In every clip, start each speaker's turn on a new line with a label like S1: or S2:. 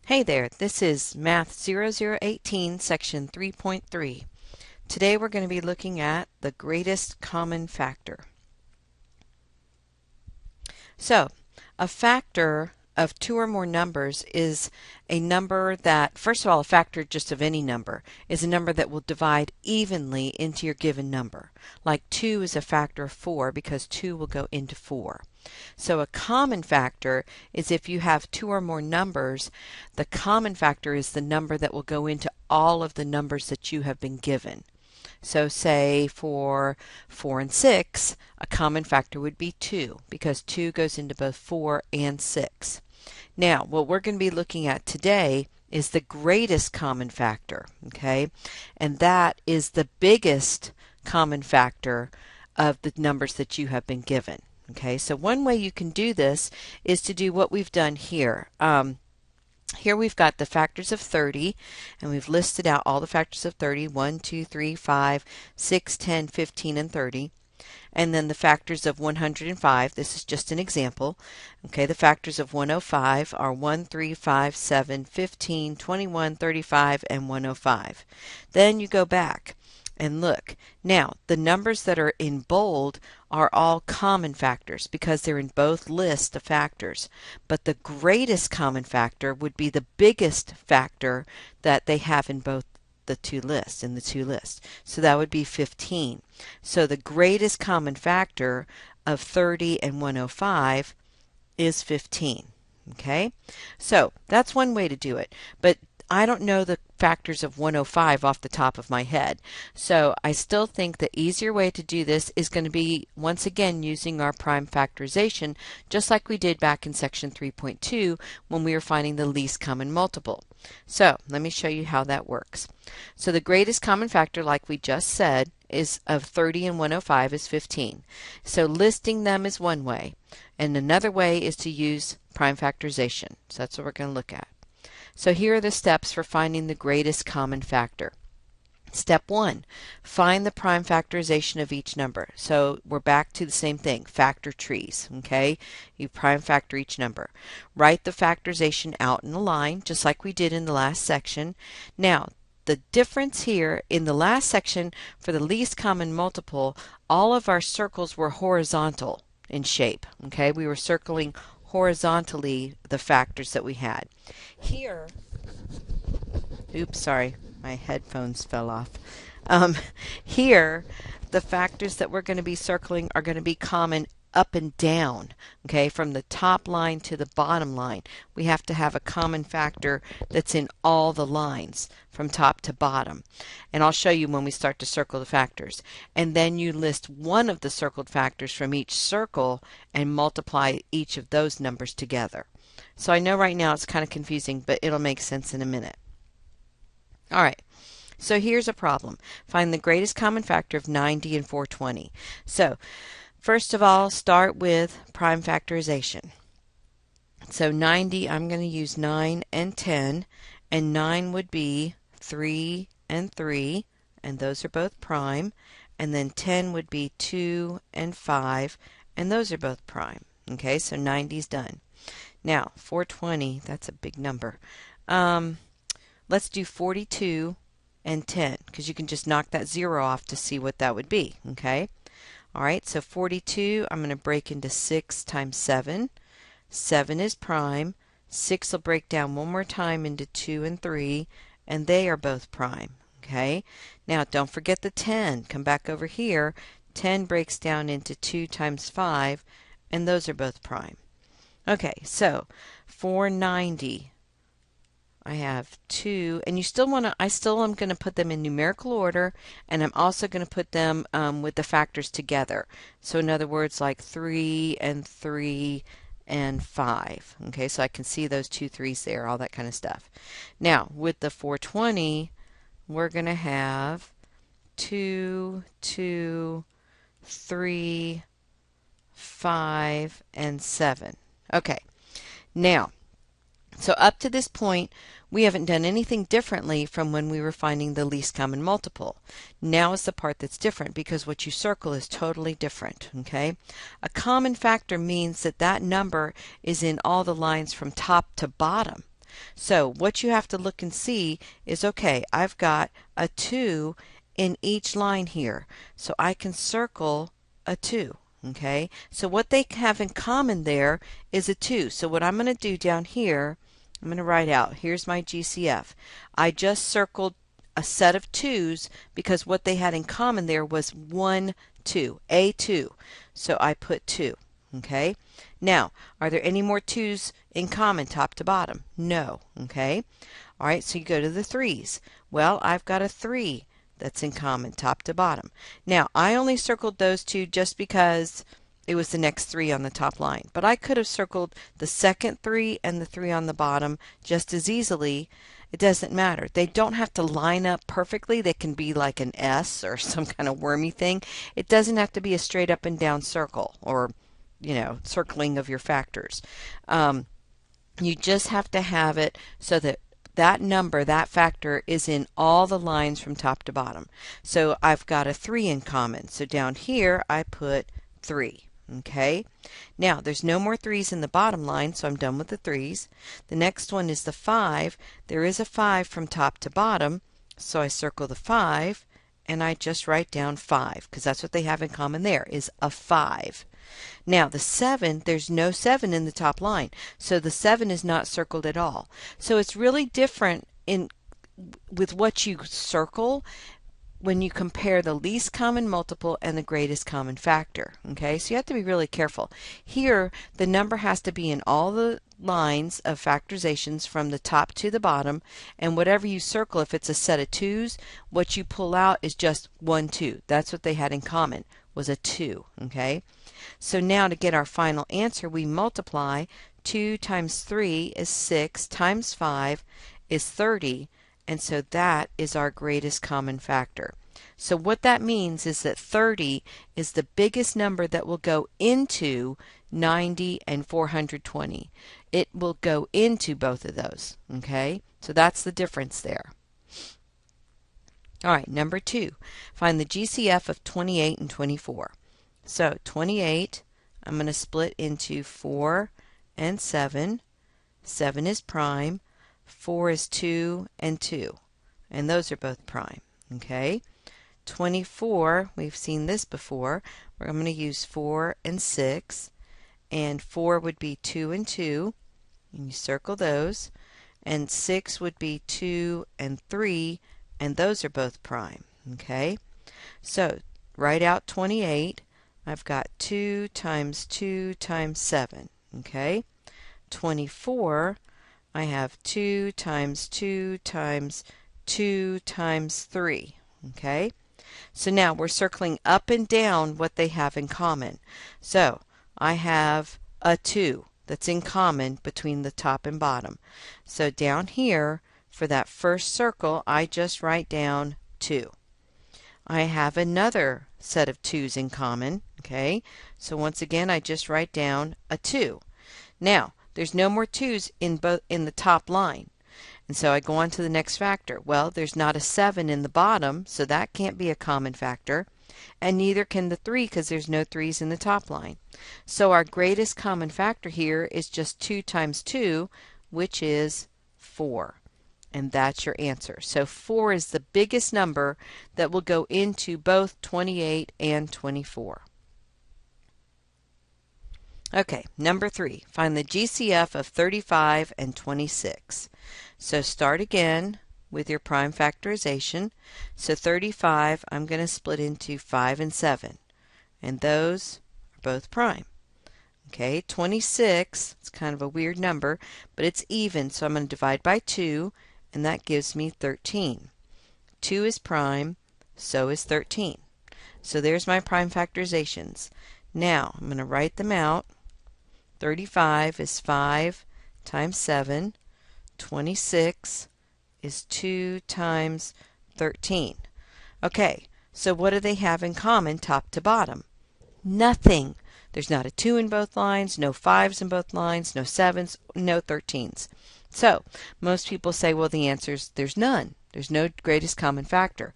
S1: Hey there, this is Math 0018, Section 3.3. Today we're going to be looking at the greatest common factor. So, a factor of two or more numbers is a number that, first of all, a factor just of any number is a number that will divide evenly into your given number. Like 2 is a factor of 4 because 2 will go into 4. So a common factor is if you have two or more numbers, the common factor is the number that will go into all of the numbers that you have been given. So say for 4 and 6, a common factor would be 2 because 2 goes into both 4 and 6. Now, what we're going to be looking at today is the greatest common factor, okay? And that is the biggest common factor of the numbers that you have been given. Okay, so one way you can do this is to do what we've done here. Here we've got the factors of 30, and we've listed out all the factors of 30, 1, 2, 3, 5, 6, 10, 15, and 30. And then the factors of 105, this is just an example. Okay, the factors of 105 are 1, 3, 5, 7, 15, 21, 35, and 105. Then you go back and look. Now, the numbers that are in bold are all common factors because they're in both lists of factors. But the greatest common factor would be the biggest factor that they have in both the two lists, So that would be 15. So the greatest common factor of 30 and 105 is 15. Okay? So that's one way to do it. But I don't know the factors of 105 off the top of my head. So I still think the easier way to do this is going to be, once again, using our prime factorization, just like we did back in section 3.2 when we were finding the least common multiple. So let me show you how that works. So the greatest common factor, like we just said, is of 30 and 105 is 15. So listing them is one way. And another way is to use prime factorization. So that's what we're going to look at. So here are the steps for finding the greatest common factor. Step 1, find the prime factorization of each number. So we're back to the same thing, factor trees, okay? You prime factor each number. Write the factorization out in a line, just like we did in the last section. Now, the difference here in the last section for the least common multiple, all of our circles were horizontal in shape, okay? We were circling horizontally the factors that we had. Here, oops, sorry, my headphones fell off. Here, the factors that we're going to be circling are going to be common up and down, okay, from the top line to the bottom line. We have to have a common factor that's in all the lines from top to bottom. And I'll show you when we start to circle the factors. And then you list one of the circled factors from each circle and multiply each of those numbers together. So I know right now it's kind of confusing, but it'll make sense in a minute. All right. So here's a problem. Find the greatest common factor of 90 and 420. So first of all, start with prime factorization. So 90, I'm going to use 9 and 10, and 9 would be 3 and 3, and those are both prime, and then 10 would be 2 and 5, and those are both prime. Okay, so 90 is done. Now, 420, that's a big number. Let's do 42 and 10, because you can just knock that 0 off to see what that would be. Okay. All right, so 42, I'm going to break into 6 times 7. 7 is prime. 6 will break down one more time into 2 and 3, and they are both prime. Okay, now don't forget the 10. Come back over here. 10 breaks down into 2 times 5, and those are both prime. Okay, so 490. I have 2, and you still want to, I still am going to put them in numerical order, and I'm also going to put them with the factors together. So in other words, like 3 and 3 and 5. Okay, so I can see those 2 3s there, all that kind of stuff. Now, with the 420, we're going to have 2, 2, 3, 5, and 7. Okay, now, so up to this point, we haven't done anything differently from when we were finding the least common multiple. Now is the part that's different because what you circle is totally different, okay? A common factor means that that number is in all the lines from top to bottom. So what you have to look and see is, okay, I've got a 2 in each line here. So I can circle a 2. Okay, so what they have in common there is a 2. So what I'm going to do down here, I'm going to write out, here's my GCF. I just circled a set of 2's because what they had in common there was 1, 2, A2. So I put 2. Okay, now are there any more 2's in common top to bottom? No. Okay, all right, so you go to the 3's. Well, I've got a 3 that's in common top to bottom. Now I only circled those 2 just because it was the next 3 on the top line, but I could have circled the second 3 and the 3 on the bottom just as easily. It doesn't matter. They don't have to line up perfectly. They can be like an S or some kind of wormy thing. It doesn't have to be a straight up and down circle, or circling of your factors. You just have to have it so that that number, that factor, is in all the lines from top to bottom. So I've got a 3 in common. So down here I put 3. Okay, now there's no more 3's in the bottom line, so I'm done with the 3's. The next one is the 5. There is a 5 from top to bottom, so I circle the 5 and I just write down 5 because that's what they have in common there, is a 5. Now the 7, there's no 7 in the top line, so the 7 is not circled at all. So it's really different with what you circle when you compare the least common multiple and the greatest common factor. Okay, so you have to be really careful. Here, the number has to be in all the lines of factorizations from the top to the bottom, and whatever you circle, if it's a set of 2's, what you pull out is just 1, 2. That's what they had in common, was a 2. Okay, so now to get our final answer, we multiply. 2 times 3 is 6, times 5 is 30, and so that is our greatest common factor. So what that means is that 30 is the biggest number that will go into 90 and 420. It will go into both of those. Okay, so that's the difference there. All right, number 2. Find the GCF of 28 and 24. So 28, I'm going to split into 4 and 7. 7 is prime. 4 is 2 and 2. And those are both prime. Okay. 24, we've seen this before. I'm going to use 4 and 6. And 4 would be 2 and 2. And you circle those. And 6 would be 2 and 3. And those are both prime. Okay. So write out 28. I've got 2 times 2 times 7. Okay. 24, I have 2 times 2 times 2 times 3. Okay, so now we're circling up and down what they have in common. So I have a 2 that's in common between the top and bottom. So down here, for that first circle, I just write down 2. I have another set of 2's in common. Okay, so once again, I just write down a 2. Now, there's no more 2's in the top line. And so I go on to the next factor. Well, there's not a 7 in the bottom, so that can't be a common factor. And neither can the 3 because there's no 3's in the top line. So our greatest common factor here is just 2 times 2, which is 4. And that's your answer. So 4 is the biggest number that will go into both 28 and 24. Okay, number 3. Find the GCF of 35 and 26. So start again with your prime factorization. So 35, I'm going to split into 5 and 7. And those are both prime. Okay, 26, it's kind of a weird number, but it's even, so I'm going to divide by 2, and that gives me 13. 2 is prime, so is 13. So there's my prime factorizations. Now, I'm going to write them out. 35 is 5 times 7. 26 is 2 times 13. Okay, so what do they have in common top to bottom? Nothing. There's not a 2 in both lines, no 5's in both lines, no 7's, no 13's. So most people say, well, the answer is there's none. There's no greatest common factor.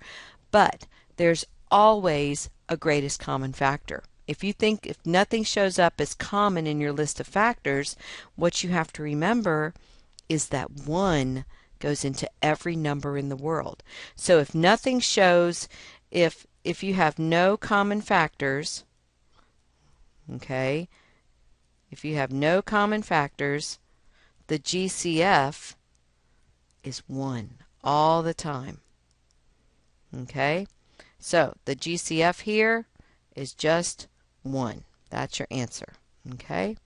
S1: But there's always a greatest common factor. If you think if nothing shows up as common in your list of factors, what you have to remember is that 1 goes into every number in the world. So if nothing shows, if you have no common factors, okay, if you have no common factors, the GCF is 1 all the time. Okay, so the GCF here is just 1. That's your answer. Okay,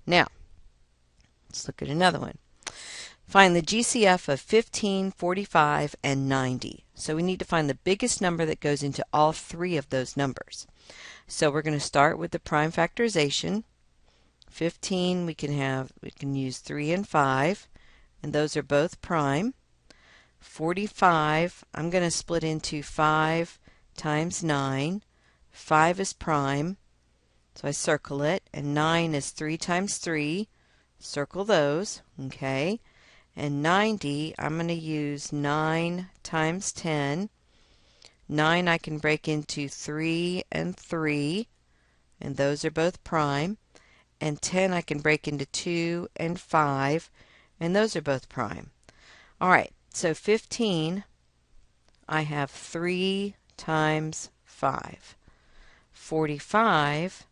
S1: now let's look at another one. Find the GCF of 15, 45, and 90. So we need to find the biggest number that goes into all three of those numbers. So we're going to start with the prime factorization. 15 we can use 3 and 5, and those are both prime. 45 I'm going to split into 5 times 9. 5 is prime, so I circle it, and 9 is 3 times 3. Circle those, okay. And 90, I'm going to use 9 times 10. 9 I can break into 3 and 3, and those are both prime. And 10 I can break into 2 and 5, and those are both prime. Alright, so 15, I have 3 times 5. 45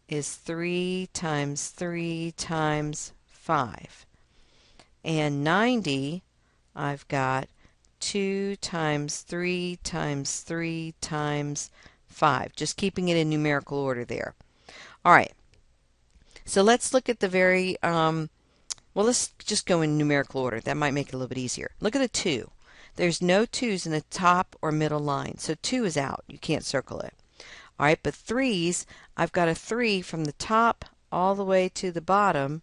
S1: is 3 times 3 times 5. And 90, I've got 2 times 3 times 3 times 5. Just keeping it in numerical order there. Alright, so let's look at the very, well, let's just go in numerical order. That might make it a little bit easier. Look at the 2. There's no 2's in the top or middle line, so 2 is out. You can't circle it. Alright, but 3's, I've got a 3 from the top all the way to the bottom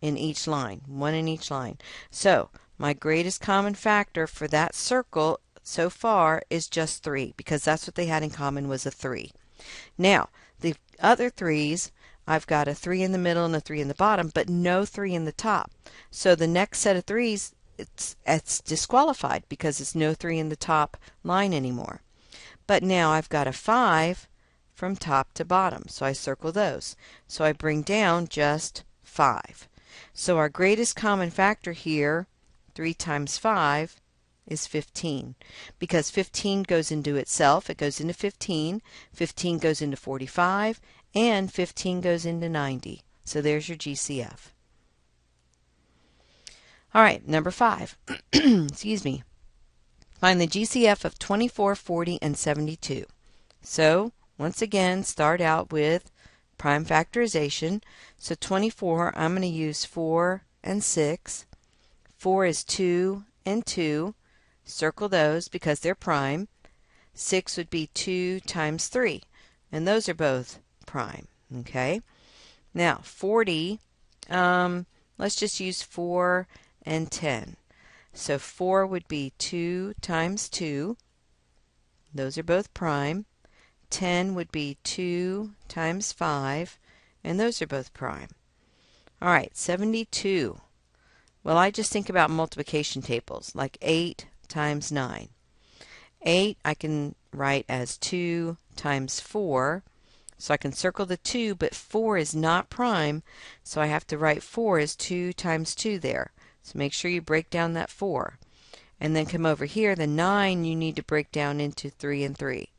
S1: in each line, 1 in each line. So my greatest common factor for that circle so far is just 3, because that's what they had in common, was a 3. Now the other 3's, I've got a 3 in the middle and a 3 in the bottom, but no 3 in the top. So the next set of 3's, it's disqualified because it's no 3 in the top line anymore. But now I've got a 5 from top to bottom, so I circle those. So I bring down just 5. So our greatest common factor here, 3 times 5, is 15. Because 15 goes into itself, it goes into 15, 15 goes into 45, and 15 goes into 90. So there's your GCF. Alright, number 5. Excuse me. Find the GCF of 24, 40, and 72. So, once again, start out with prime factorization. So 24, I'm going to use 4 and 6. 4 is 2 and 2. Circle those because they're prime. 6 would be 2 times 3, and those are both prime. Okay. Now 40, let's just use 4 and 10. So 4 would be 2 times 2. Those are both prime. 10 would be 2 times 5, and those are both prime. Alright, 72. Well, I just think about multiplication tables, like 8 times 9. 8 I can write as 2 times 4, so I can circle the 2, but 4 is not prime, so I have to write 4 as 2 times 2 there. So make sure you break down that 4. And then come over here, the 9 you need to break down into 3 and 3.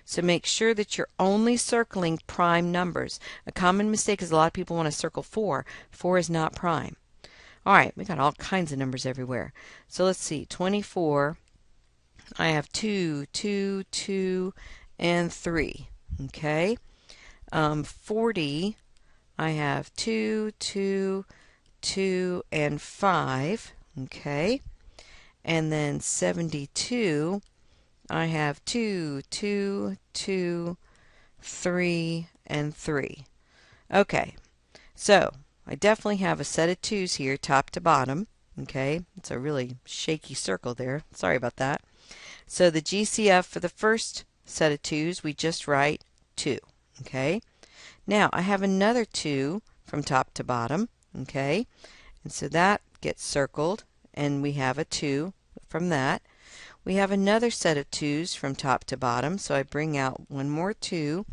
S1: So make sure that you're only circling prime numbers. A common mistake is a lot of people want to circle 4. 4 is not prime. Alright, we got all kinds of numbers everywhere. So let's see, 24, I have 2, 2, 2, and 3. Okay. 40, I have 2, 2, 2, and 5. Okay. And then 72, I have 2, 2, 2, 3, and 3. Okay, so I definitely have a set of 2's here, top to bottom. Okay, it's a really shaky circle there. Sorry about that. So the GCF for the first set of 2's, we just write 2. Okay, now I have another 2 from top to bottom. Okay, and so that gets circled, and we have a 2 from that. We have another set of 2's from top to bottom, so I bring out one more 2.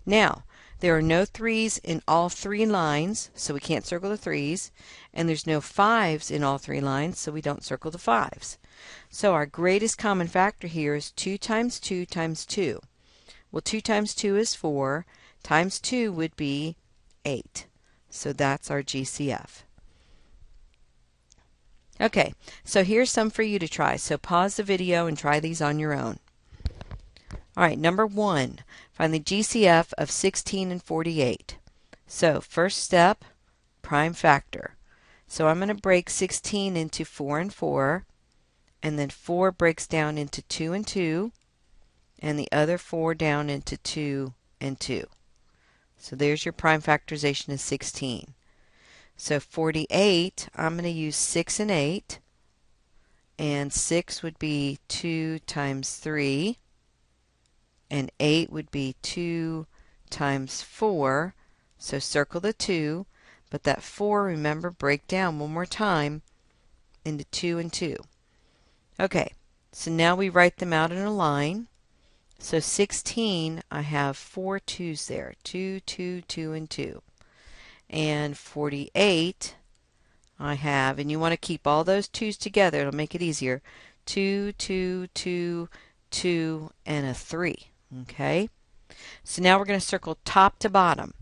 S1: Now, There are no 3's in all 3 lines, so we can't circle the 3's, and there's no 5's in all 3 lines, so we don't circle the 5's. So our greatest common factor here is 2 times 2 times 2. Well, 2 times 2 is 4, times 2 would be 8. So that's our GCF. Okay, so here's some for you to try. So pause the video and try these on your own. All right, number 1, find the GCF of 16 and 48. So first step, prime factor. So I'm going to break 16 into 4 and 4, and then 4 breaks down into 2 and 2, and the other 4 down into 2 and 2. So there's your prime factorization of 16. So 48, I'm going to use 6 and 8, and 6 would be 2 times 3, and 8 would be 2 times 4, so circle the 2, but that 4, remember, break down one more time into 2 and 2. Okay, so now we write them out in a line. So 16, I have 4 2's there, 2, 2, 2, and 2. And 48, I have, and you want to keep all those 2's together, it'll make it easier, 2, 2, 2, 2, and a 3. Okay, so now we're going to circle top to bottom.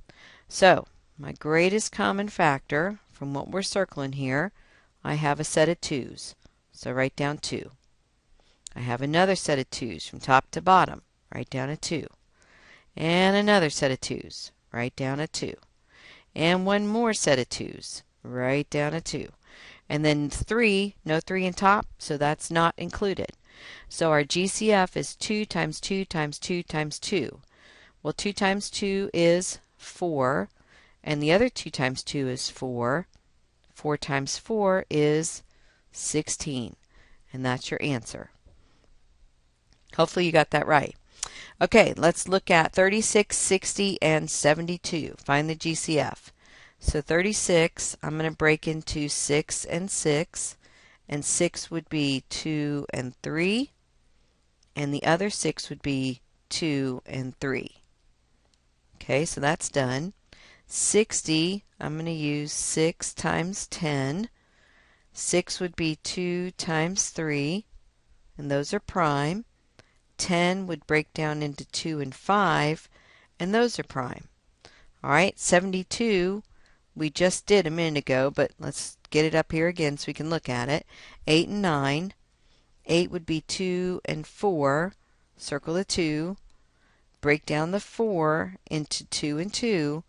S1: So my greatest common factor from what we're circling here, I have a set of 2's. So write down 2. I have another set of 2's from top to bottom. Write down a 2. And another set of 2's. Write down a 2. And one more set of 2's. Write down a 2. And then 3, no 3 in top, so that's not included. So our GCF is 2 times 2 times 2 times 2. Well, 2 times 2 is 4, and the other 2 times 2 is 4. 4 times 4 is 16, and that's your answer. Hopefully you got that right. Okay, let's look at 36, 60, and 72. Find the GCF. So 36, I'm going to break into 6 and 6, and 6 would be 2 and 3, and the other 6 would be 2 and 3. Okay, so that's done. 60, I'm going to use 6 times 10. 6 would be 2 times 3, and those are prime. 10 would break down into 2 and 5, and those are prime. All right, 72, we just did a minute ago, but let's get it up here again so we can look at it. 8 and 9. 8 would be 2 and 4. Circle the 2. Break down the 4 into 2 and 2.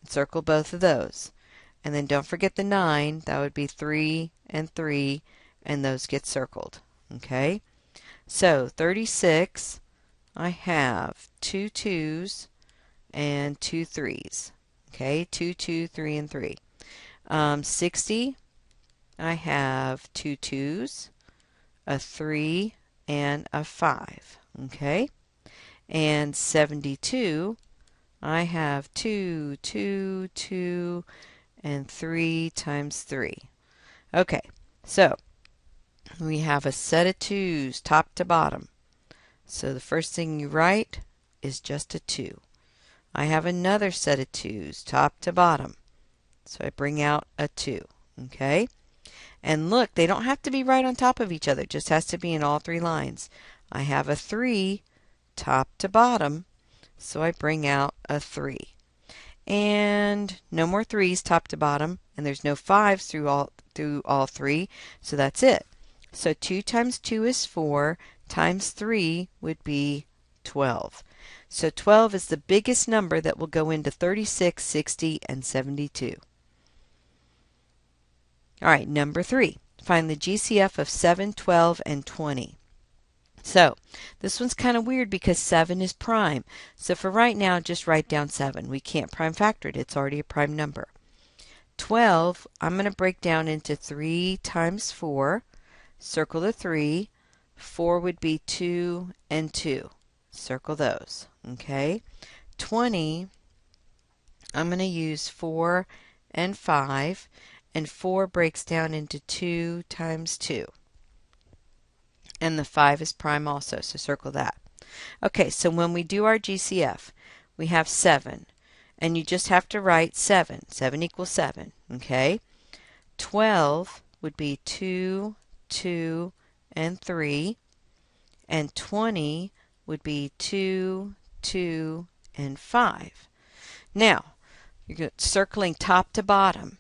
S1: And circle both of those. And then don't forget the 9. That would be 3 and 3, and those get circled. Okay? So 36, I have 2 2's and 2 3's. Okay, 2, 2, 3, and 3. 60, I have 2 2's, a 3, and a 5. Okay, and 72, I have 2, 2, 2, and 3 times 3. Okay, so we have a set of 2's top to bottom. So the first thing you write is just a 2. I have another set of 2's top to bottom. So I bring out a 2. Okay? And look, they don't have to be right on top of each other. It just has to be in all 3 lines. I have a 3 top to bottom. So I bring out a 3. And no more 3's top to bottom. And there's no 5's through all 3. So that's it. So 2 times 2 is 4, times 3 would be 12. So 12 is the biggest number that will go into 36, 60, and 72. All right, number 3. Find the GCF of 7, 12, and 20. So this one's kind of weird because 7 is prime. So for right now, just write down 7. We can't prime factor it. It's already a prime number. 12, I'm going to break down into 3 times 4. Circle the 3. 4 would be 2 and 2. Circle those. Okay. 20, I'm going to use 4 and 5. And 4 breaks down into 2 times 2. And the 5 is prime also, so circle that. Okay, so when we do our GCF, we have 7. and you just have to write 7. 7 equals 7, okay? 12 would be 2, 2, and 3, and 20 would be 2, 2, and 5. Now, you're circling top to bottom.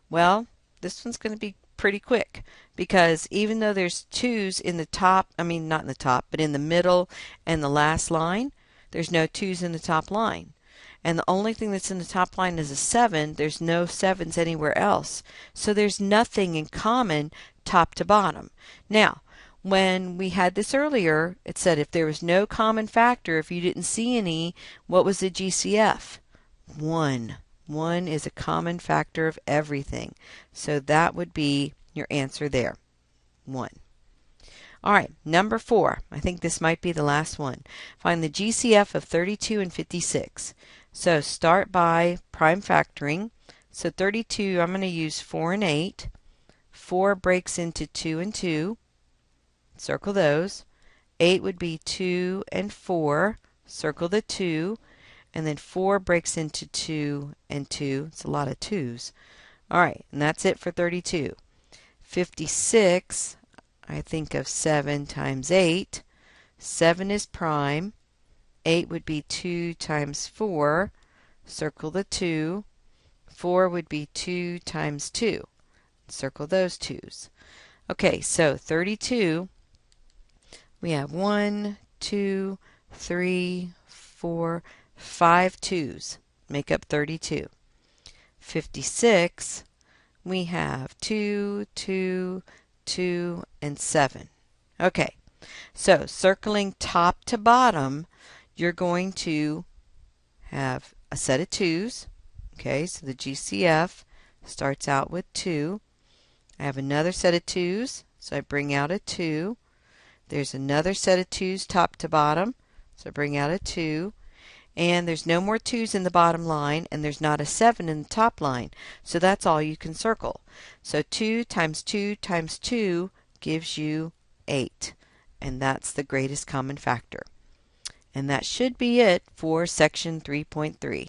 S1: Well, this one's going to be pretty quick because even though there's 2's in the top, not in the top, but in the middle and the last line, there's no 2's in the top line. And the only thing that's in the top line is a 7. There's no 7's anywhere else. So there's nothing in common top to bottom. Now, when we had this earlier, it said if there was no common factor, if you didn't see any, what was the GCF? 1. 1 is a common factor of everything. So that would be your answer there. 1. All right, number 4. I think this might be the last one. Find the GCF of 32 and 56. So start by prime factoring. So 32, I'm going to use 4 and 8. 4 breaks into 2 and 2. Circle those. 8 would be 2 and 4. Circle the 2. And then 4 breaks into 2 and 2. It's a lot of 2's. All right, and that's it for 32. 56, I think of 7 times 8. 7 is prime. 8 would be 2 times 4. Circle the 2. 4 would be 2 times 2. Circle those 2's. Okay, so 32, we have 1, 2, 3, 4, 5 2's. Make up 32. 56, we have 2, 2, 2, and 7. Okay, so circling top to bottom, you're going to have a set of 2's. Okay, so the GCF starts out with 2. I have another set of 2's, so I bring out a 2. There's another set of 2's top to bottom, so I bring out a 2. And there's no more 2's in the bottom line, and there's not a 7 in the top line. So that's all you can circle. So 2 times 2 times 2 gives you 8. And that's the greatest common factor. And that should be it for section 3.3.